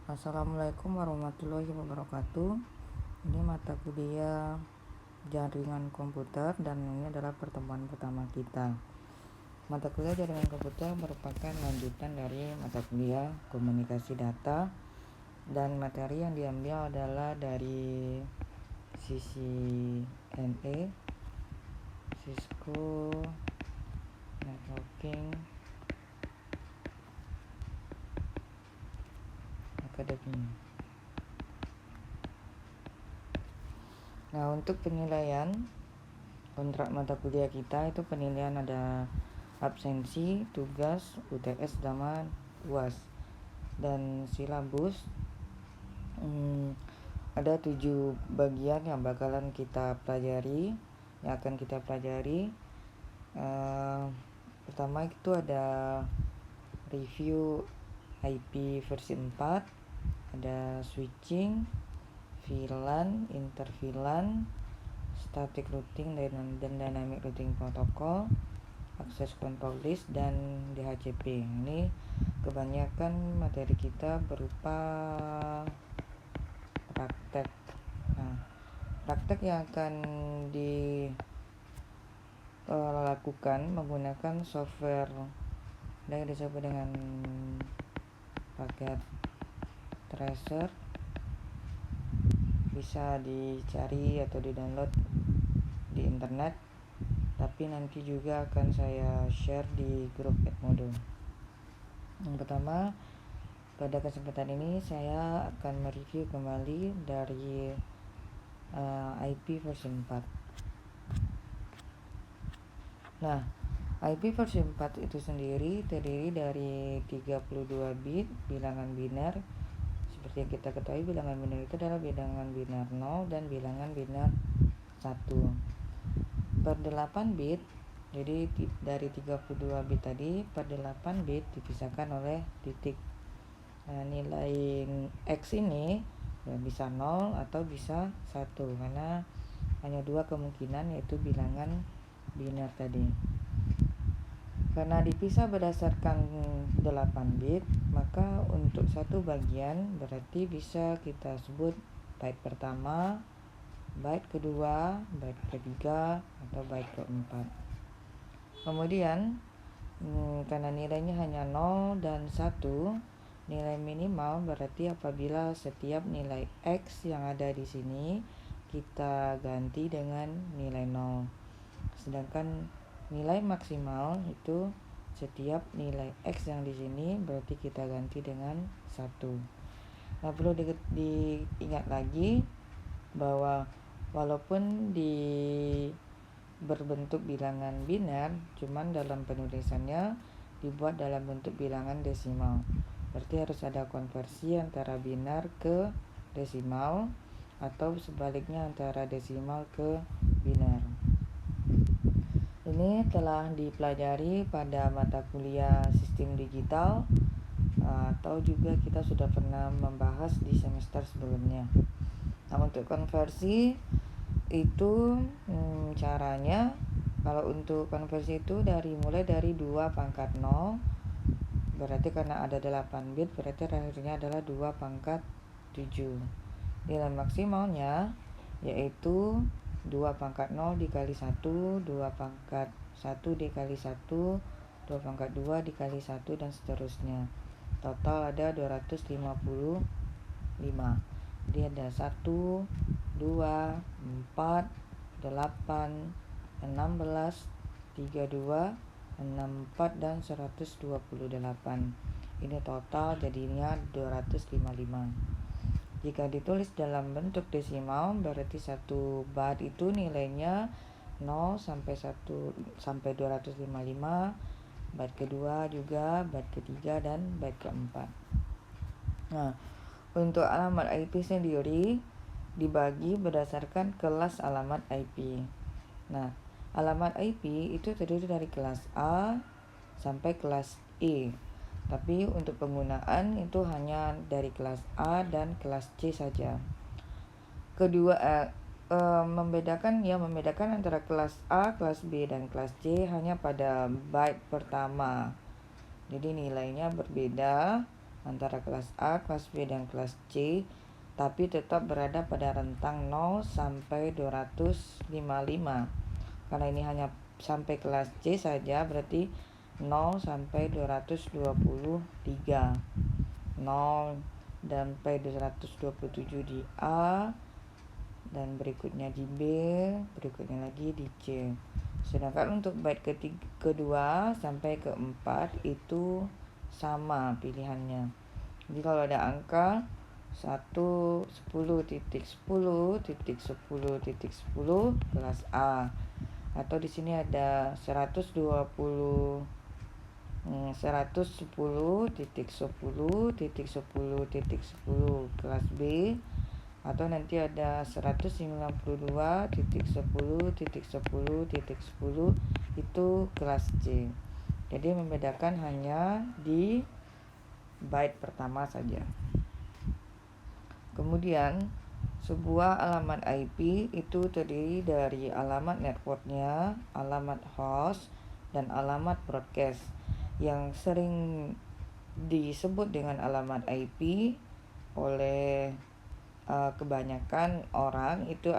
Assalamualaikum warahmatullahi wabarakatuh. Ini mata kuliah jaringan komputer dan ini adalah pertemuan pertama kita. Mata kuliah jaringan komputer merupakan lanjutan dari mata kuliah komunikasi data, dan materi yang diambil adalah dari sisi NE, Cisco, Networking, Academy. Nah, untuk penilaian kontrak mata kuliah kita itu penilaian ada absensi, tugas, UTS, sama UAS. Dan silabus ada 7 bagian yang bakalan kita pelajari, yang akan kita pelajari. Pertama itu ada review IP versi 4, ada switching, VLAN, inter-VLAN, static routing dan dynamic routing protocol, access control list, dan DHCP. Ini kebanyakan materi kita berupa praktek. Praktek yang akan dilakukan menggunakan software yang disebut dengan paket tracer. Bisa dicari atau di-download di internet, tapi nanti juga akan saya share di grup Edmodo. Yang pertama, pada kesempatan ini saya akan mereview kembali dari IP versi 4. Nah, IP versi 4 itu sendiri terdiri dari 32 bit bilangan biner. Seperti yang kita ketahui, bilangan biner itu adalah bilangan biner 0 dan bilangan biner 1 per 8 bit. Jadi dari 32 bit tadi per 8 bit dipisahkan oleh titik. Nah, nilai X ini ya bisa 0 atau bisa 1, karena hanya 2 kemungkinan, yaitu bilangan biner tadi. Karena dipisah berdasarkan 8 bit, maka untuk satu bagian berarti bisa kita sebut byte pertama, byte kedua, byte ketiga, atau byte keempat. Kemudian karena nilainya hanya 0 dan 1, nilai minimal berarti apabila setiap nilai X yang ada di sini kita ganti dengan nilai 0. Sedangkan nilai maksimal itu setiap nilai X yang di sini berarti kita ganti dengan 1. Nah, perlu diingat lagi bahwa walaupun berbentuk bilangan biner, cuman dalam penulisannya dibuat dalam bentuk bilangan desimal. Berarti harus ada konversi antara biner ke desimal atau sebaliknya antara desimal ke biner. Ini telah dipelajari pada mata kuliah sistem digital, atau juga kita sudah pernah membahas di semester sebelumnya. Nah, untuk konversi itu caranya, kalau untuk konversi itu mulai dari 2 pangkat 0, berarti karena ada 8 bit berarti akhirnya adalah 2 pangkat 7. Nilai maksimalnya yaitu 2 pangkat 0 dikali 1, 2 pangkat 1 dikali 1, 2 pangkat 2 dikali 1, dan seterusnya. Total ada 255. Jadi ada 1, 2, 4, 8, 16, 32, 64, dan 128. Ini total jadinya 255. Jika ditulis dalam bentuk desimal berarti 1 byte itu nilainya 0 sampai 255, byte kedua juga, byte ketiga, dan byte keempat. Nah, untuk alamat IP sendiri dibagi berdasarkan kelas alamat IP. Nah, alamat IP itu terdiri dari kelas A sampai kelas E. Tapi untuk penggunaan itu hanya dari kelas A dan kelas C saja. Kedua membedakan antara kelas A, kelas B, dan kelas C hanya pada byte pertama. Jadi nilainya berbeda antara kelas A, kelas B, dan kelas C, tapi tetap berada pada rentang 0 sampai 255. Karena ini hanya sampai kelas C saja, berarti 0 sampai 223. 0 sampai 227 di A, dan berikutnya di B, berikutnya lagi di C. Sedangkan untuk bait kedua sampai keempat itu sama pilihannya. Jadi kalau ada angka 1, 10, 10, 10, 10 kelas A, atau di sini ada 120 110, 10, 10, kelas B, atau nanti ada 192, 10, 10, itu kelas C. Jadi membedakan hanya di bait pertama saja. Kemudian sebuah alamat IP itu terdiri dari alamat networknya, alamat host, dan alamat broadcast. Yang sering disebut dengan alamat IP oleh kebanyakan orang itu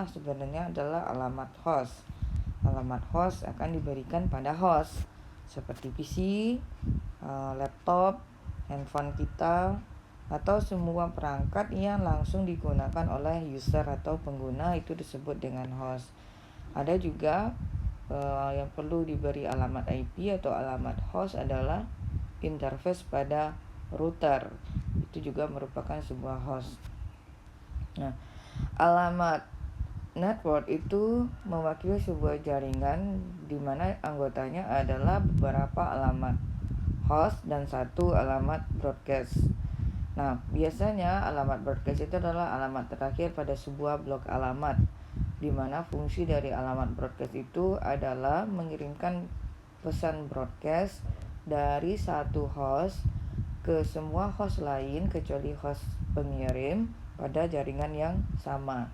sebenarnya adalah alamat host. Alamat host akan diberikan pada host seperti PC, laptop, handphone kita, atau semua perangkat yang langsung digunakan oleh user atau pengguna itu disebut dengan host. Ada juga yang perlu diberi alamat IP atau alamat host adalah interface pada router. Itu juga merupakan sebuah host. Nah, alamat network itu mewakili sebuah jaringan di mana anggotanya adalah beberapa alamat host dan satu alamat broadcast. Nah, biasanya alamat broadcast itu adalah alamat terakhir pada sebuah blok alamat, di mana fungsi dari alamat broadcast itu adalah mengirimkan pesan broadcast dari satu host ke semua host lain kecuali host pengirim pada jaringan yang sama.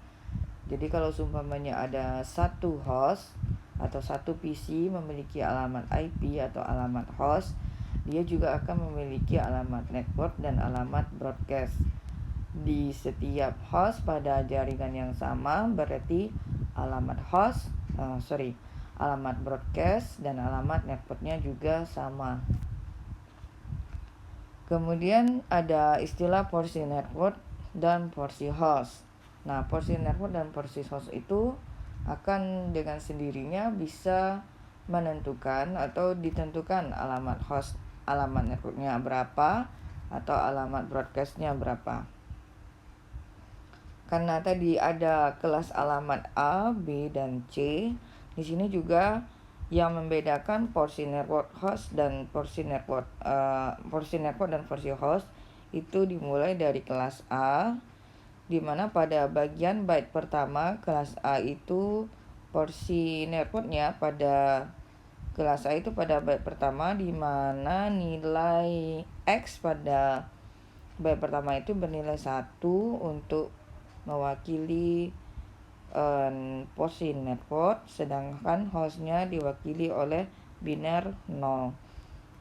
Jadi kalau seumpamanya ada satu host atau satu PC memiliki alamat IP atau alamat host, dia juga akan memiliki alamat network dan alamat broadcast. Di setiap host pada jaringan yang sama berarti alamat alamat broadcast dan alamat networknya juga sama. Kemudian ada istilah porsi network dan porsi host. Nah, porsi network dan porsi host itu akan dengan sendirinya bisa menentukan atau ditentukan alamat host, alamat networknya berapa atau alamat broadcastnya berapa. Karena tadi ada kelas alamat A, B, dan C, di sini juga yang membedakan porsi network host dan porsi network dan porsi host itu dimulai dari kelas A, di mana pada bagian byte pertama kelas A itu porsi networknya pada kelas A itu pada byte pertama, di mana nilai X pada byte pertama itu bernilai 1 untuk mewakili porsi network, sedangkan hostnya diwakili oleh biner 0.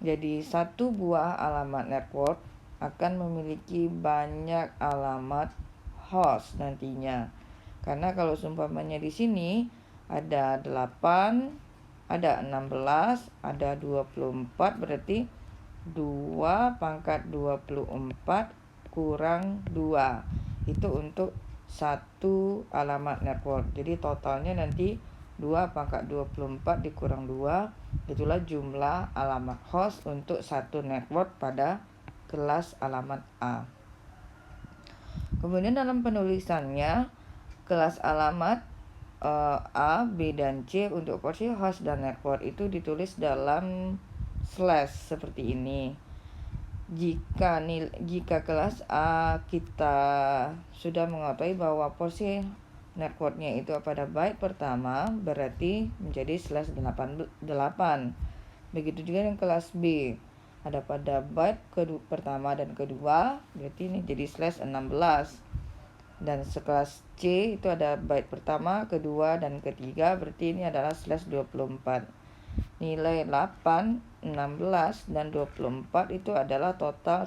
Jadi satu buah alamat network akan memiliki banyak alamat host nantinya. Karena kalau seumpamanya di sini ada 8, ada 16, ada 24, berarti 2 pangkat 24 kurang 2. Itu untuk satu alamat network. Jadi totalnya nanti 2 pangkat 24 dikurang 2, itulah jumlah alamat host untuk satu network pada kelas alamat A. Kemudian dalam penulisannya, kelas alamat A, B, dan C untuk porsi host dan network itu ditulis dalam slash seperti ini. Jika kelas A kita sudah mengetahui bahwa porsi networknya itu pada byte pertama, berarti menjadi slash 8. Begitu juga yang kelas B, ada pada byte pertama dan kedua, berarti ini jadi slash 16. Dan sekelas C itu ada byte pertama, kedua, dan ketiga, berarti ini adalah slash 24. Nilai 8, 16, dan 24 itu adalah total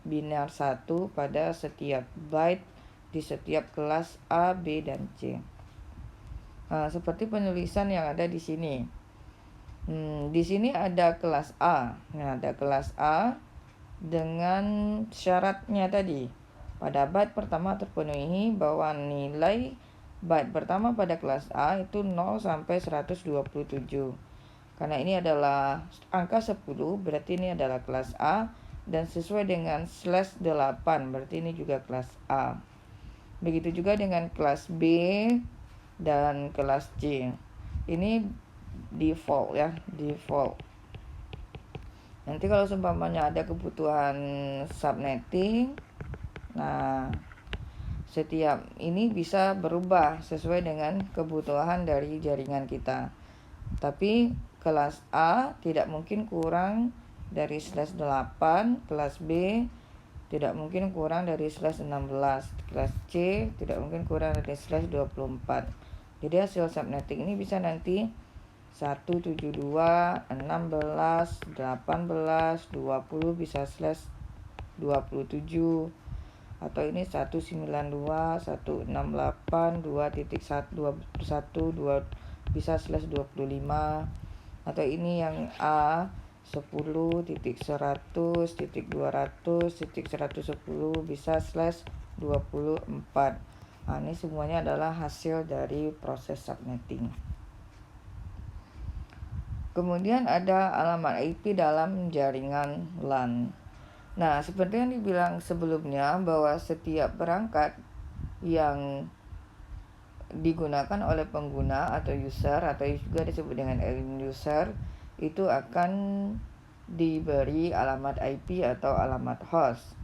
biner 1 pada setiap byte di setiap kelas A, B, dan C. Seperti penulisan yang ada di sini. Di sini ada kelas A. Nah, ada kelas A dengan syaratnya tadi. Pada byte pertama terpenuhi bahwa nilai byte pertama pada kelas A itu 0 sampai 127. Karena ini adalah angka 10, berarti ini adalah kelas A, dan sesuai dengan /8, berarti ini juga kelas A. Begitu juga dengan kelas B dan kelas C. Ini default ya, default. Nanti kalau seumpamanya ada kebutuhan subnetting, nah setiap ini bisa berubah sesuai dengan kebutuhan dari jaringan kita. Tapi kelas A tidak mungkin kurang dari /8, kelas B tidak mungkin kurang dari /16, kelas C tidak mungkin kurang dari /24. Jadi hasil subnetting ini bisa nanti 172, 16, 18, 20 bisa /27, atau ini 192, 168, 2.1, 2 bisa /25, atau ini yang A 10.100.200.110 bisa /24. Ini semuanya adalah hasil dari proses subnetting. Kemudian ada alamat IP dalam jaringan LAN. Nah, seperti yang dibilang sebelumnya bahwa setiap perangkat yang digunakan oleh pengguna atau user, atau juga disebut dengan end user, itu akan diberi alamat IP atau alamat host.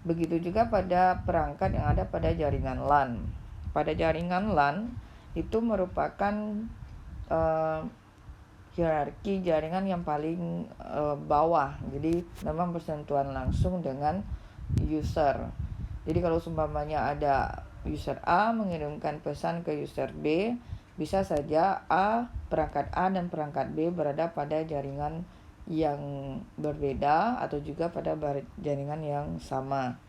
Begitu juga pada perangkat yang ada pada jaringan LAN. Pada jaringan LAN itu merupakan hierarki jaringan yang paling bawah. Jadi memang bersentuhan langsung dengan user. Jadi kalau seumpamanya ada user A mengirimkan pesan ke user B, bisa saja perangkat A dan perangkat B berada pada jaringan yang berbeda atau juga pada jaringan yang sama.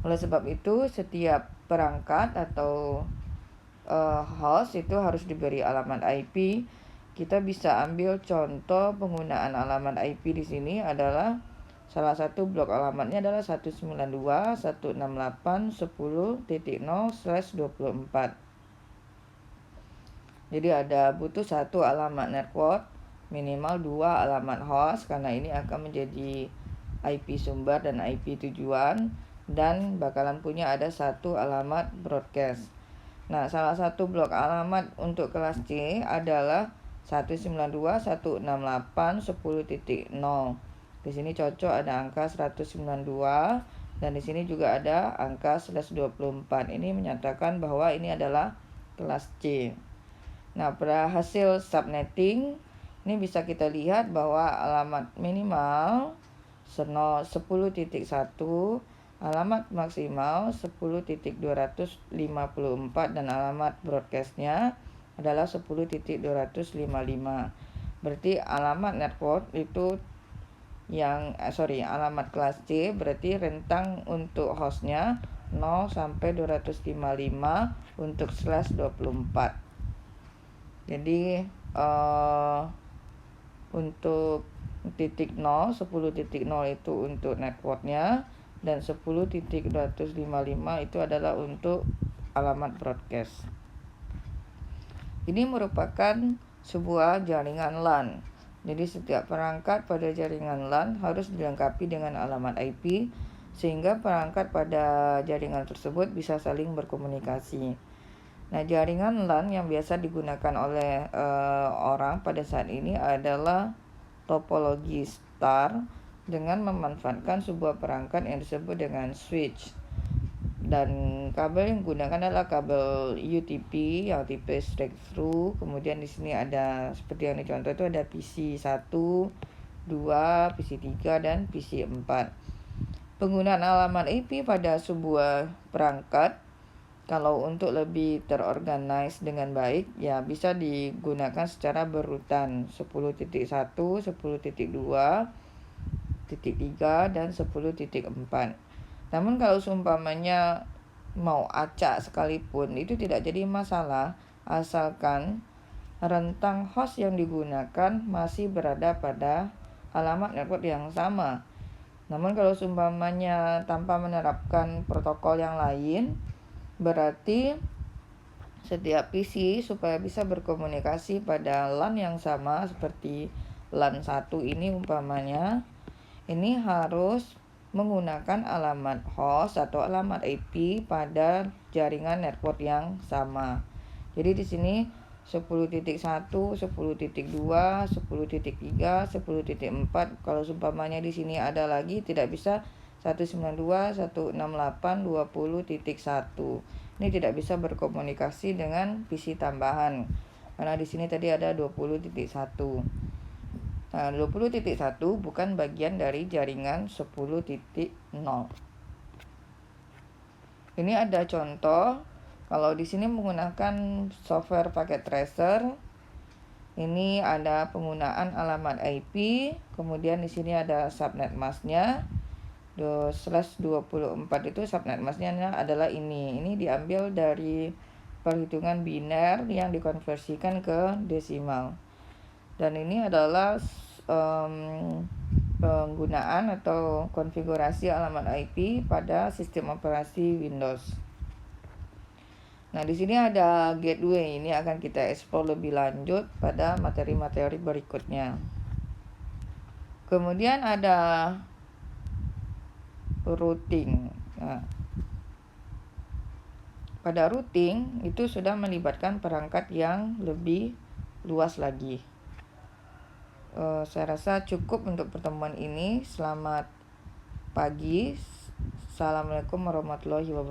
Oleh sebab itu, setiap perangkat atau host itu harus diberi alamat IP. Kita bisa ambil contoh penggunaan alamat IP di sini adalah salah satu blok alamatnya adalah 192.168.10.0/24. Jadi butuh satu alamat network, minimal 2 alamat host, karena ini akan menjadi IP sumber dan IP tujuan, dan bakalan punya ada satu alamat broadcast. Nah, salah satu blok alamat untuk kelas C adalah 192.168.10.0. Di sini cocok ada angka 192, dan di sini juga ada angka /24. Ini menyatakan bahwa ini adalah kelas C. Nah, pada hasil subnetting ini bisa kita lihat bahwa alamat minimal 10.1, alamat maksimal 10.254, dan alamat broadcastnya adalah 10.255. Berarti alamat network itu alamat kelas C berarti rentang untuk hostnya 0 sampai 255 untuk /24. Jadi untuk 10.0 itu untuk networknya, dan 10.255 itu adalah untuk alamat broadcast. Ini merupakan sebuah jaringan LAN. Jadi setiap perangkat pada jaringan LAN harus dilengkapi dengan alamat IP, sehingga perangkat pada jaringan tersebut bisa saling berkomunikasi. Nah, jaringan LAN yang biasa digunakan oleh orang pada saat ini adalah topologi star dengan memanfaatkan sebuah perangkat yang disebut dengan switch. Dan kabel yang digunakan adalah kabel UTP yang tipe straight through. Kemudian di sini ada seperti yang dicontoh itu ada PC1, 2, PC3, dan PC4. Penggunaan alamat IP pada sebuah perangkat kalau untuk lebih terorganize dengan baik ya bisa digunakan secara berurutan 10.1, 10.2, 10.3 dan 10.4. Namun kalau seumpamanya mau acak sekalipun itu tidak jadi masalah, asalkan rentang host yang digunakan masih berada pada alamat network yang sama. Namun kalau seumpamanya tanpa menerapkan protokol yang lain, berarti setiap PC supaya bisa berkomunikasi pada LAN yang sama seperti LAN 1 ini umpamanya, ini harus menggunakan alamat host atau alamat IP pada jaringan network yang sama. Jadi di sini 10.1, 10.2, 10.3, 10.4. Kalau seumpamanya di sini ada lagi tidak bisa 192, 168, 20.1. Ini tidak bisa berkomunikasi dengan PC tambahan. Karena di sini tadi ada 20.1. Nah, 20.1 bukan bagian dari jaringan 10.0. Ini ada contoh. Kalau di sini menggunakan software paket tracer, ini ada penggunaan alamat IP, kemudian di sini ada subnet masknya. /24 itu subnet masknya adalah ini. Ini diambil dari perhitungan biner yang dikonversikan ke desimal. Dan ini adalah penggunaan atau konfigurasi alamat IP pada sistem operasi Windows. Nah, di sini ada gateway. Ini akan kita explore lebih lanjut pada materi-materi berikutnya. Kemudian ada routing. Nah, pada routing itu sudah melibatkan perangkat yang lebih luas lagi. Saya rasa cukup untuk pertemuan ini. Selamat pagi. Assalamualaikum warahmatullahi wabarakatuh.